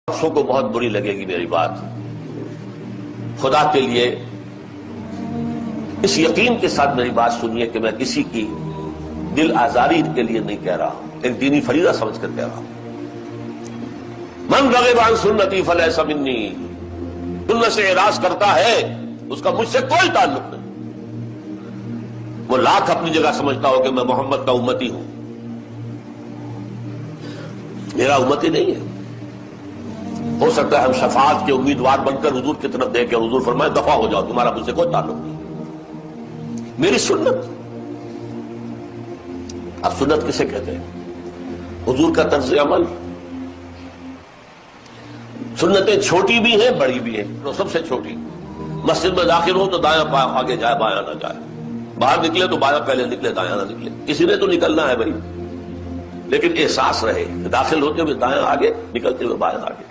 شخصوں کو بہت بری لگے گی میری بات. خدا کے لیے اس یقین کے ساتھ میری بات سنیے کہ میں کسی کی دل آزاری کے لیے نہیں کہہ رہا ہوں، ایک دینی فریضہ سمجھ کر کہہ رہا ہوں. من رغب عن سنتی فلیس منی، سنت سے اعراض کرتا ہے اس کا مجھ سے کوئی تعلق نہیں. وہ لاکھ اپنی جگہ سمجھتا ہو کہ میں محمد کا امتی ہوں، میرا امتی نہیں ہے. ہو سکتا ہے ہم شفاعت کے امیدوار بن کر حضور کی طرف دیکھیں، حضور فرمائے دفع ہو جاؤ، تمہارا مجھ سے کوئی تعلق نہیں. میری سنت، اب سنت کسے کہتے ہیں؟ حضور کا طرز عمل. سنتیں چھوٹی بھی ہیں بڑی بھی ہیں. تو سب سے چھوٹی، مسجد میں داخل ہو تو دایاں پاؤں آگے جائے بایاں نہ جائے، باہر نکلے تو بایاں پہلے نکلے دایاں نہ نکلے. کسی نے تو نکلنا ہے بھائی، لیکن احساس رہے داخل ہوتے ہوئے دایاں آگے، نکلتے ہوئے بایاں آگے.